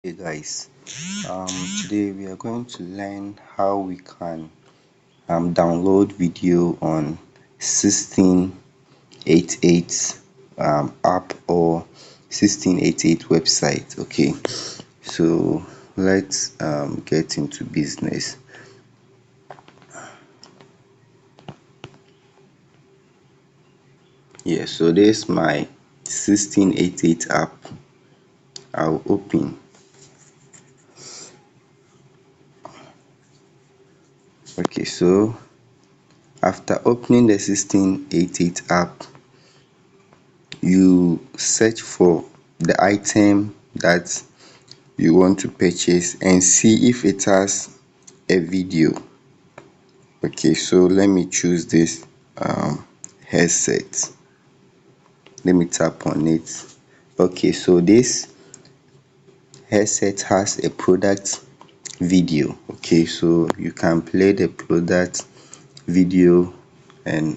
Hey guys, today we are going to learn how we can download video on 1688 app or 1688 website. Okay, so let's get into business. Yeah, so this is my 1688 app. I'll open. Okay, so after opening the 1688 app, you search for the item that you want to purchase and see if it has a video. Okay, so let me choose this headset. Let me tap on it. Okay, so this headset has a product video. Okay, so you can play the product video and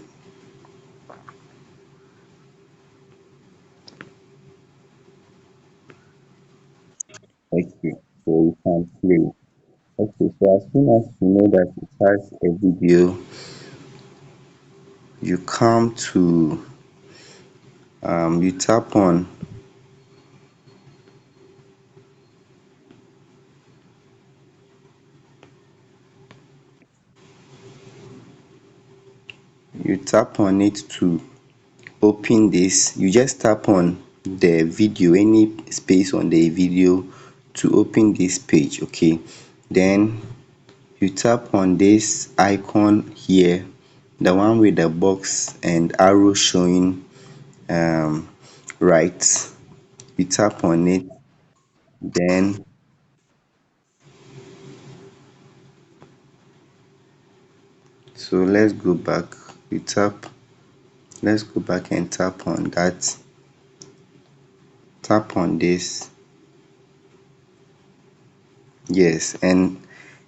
okay, so you can play. Okay, so as soon as you know that it has a video, you come to you tap on it to open this. You just tap on the video, any space on the video to open this page. Okay, then you tap on this icon here, the one with the box and arrow showing right. You tap on it, then so let's go back and tap on that. Tap on this. Yes, and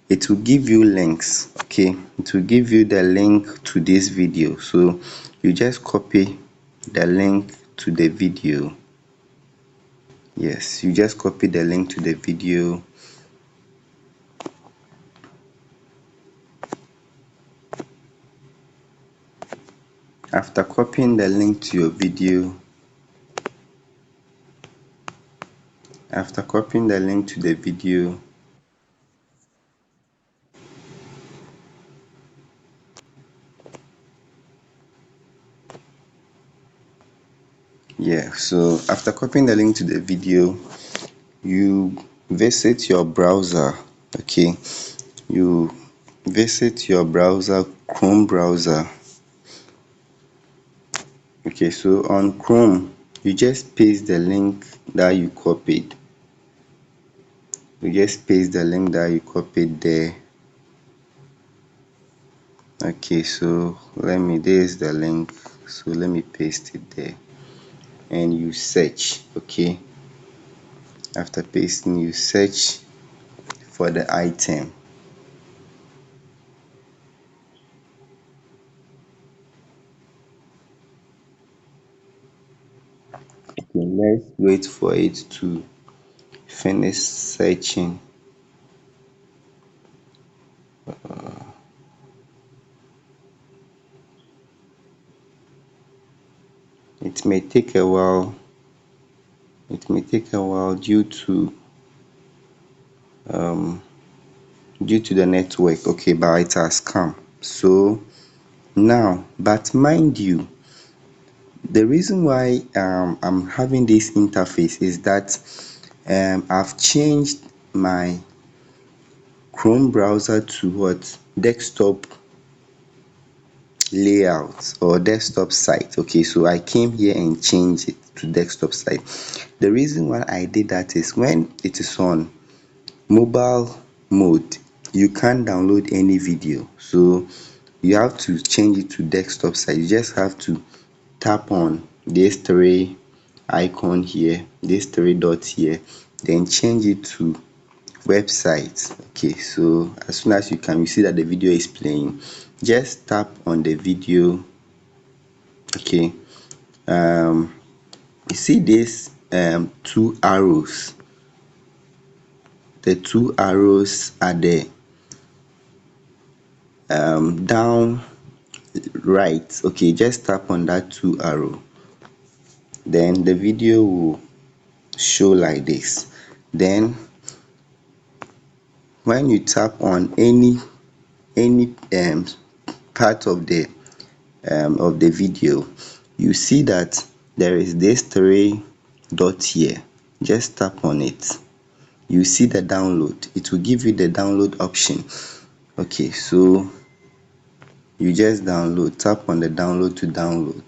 it will give you links. Okay, it will give you the link to this video, so you just copy the link to the video. Yes, you just copy the link to the video. After copying the link to your video, after copying the link to the video, yeah, so after copying the link to the video, you visit your browser. Okay, you visit your browser, Chrome browser. Okay, so on Chrome, you just paste the link that you copied. You just paste the link that you copied there. Okay, so there's the link. So let me paste it there. And you search. Okay, after pasting, you search for the item. Okay, let's wait for it to finish searching. It may take a while. It may take a while um due to the network. Okay, but it has come. So now, but mind you, the reason why I'm having this interface is that I've changed my Chrome browser to what, desktop layout or desktop site. Okay, so I came here and changed it to desktop site. The reason why I did that is when it is on mobile mode, you can't download any video, so you have to change it to desktop site. You just have to tap on this three icon here, this three dots here, then change it to website. Okay, so as soon as you see that the video is playing, just tap on the video. Okay, you see this two arrows. the two arrows at the down right. Okay, just tap on that two arrow, then the video will show like this. Then when you tap on any part of the video, you see that there is this three dot here. Just tap on it. You see the download. It will give you the download option. Okay, so you just download. Tap on the download to download.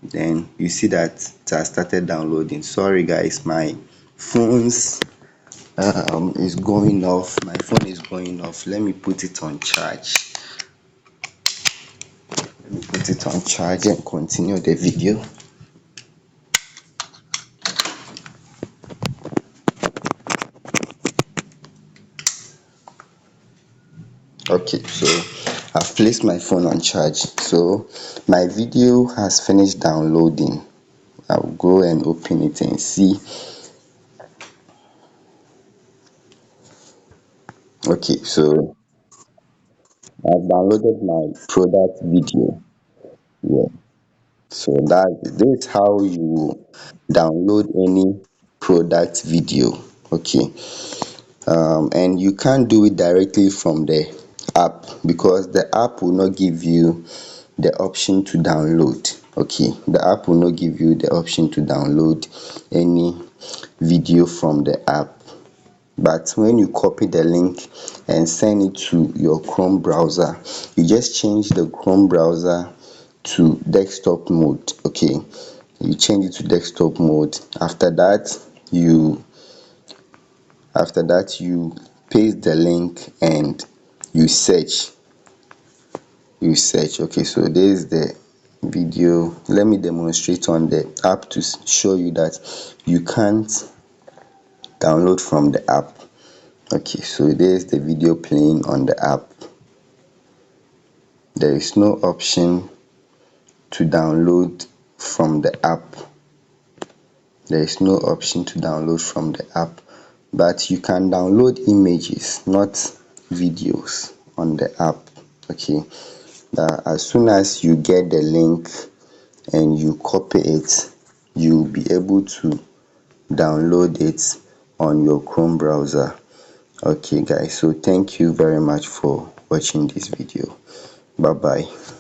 Then you see that it has started downloading. Sorry guys, my phone's is going off. My phone is going off. Let me put it on charge. Let me put it on charge and continue the video. Okay, so I've placed my phone on charge. So my video has finished downloading. I'll go and open it and see. Okay, so I've downloaded my product video. Yeah. So this is how you download any product video. Okay. And you can't do it directly from the app, because the app will not give you the option to download. Okay, the app will not give you the option to download any video from the app. But when you copy the link and send it to your Chrome browser, you just change the Chrome browser to desktop mode. Okay, you change it to desktop mode. After that you paste the link and you search. Okay, so this is the video. Let me demonstrate on the app to show you that you can't download from the app. Okay, so this is the video playing on the app. There is no option to download from the app. There is no option to download from the app, but you can download images, not videos, on the app. Okay, as soon as you get the link and you copy it, you'll be able to download it on your Chrome browser. Okay guys, so thank you very much for watching this video. Bye bye.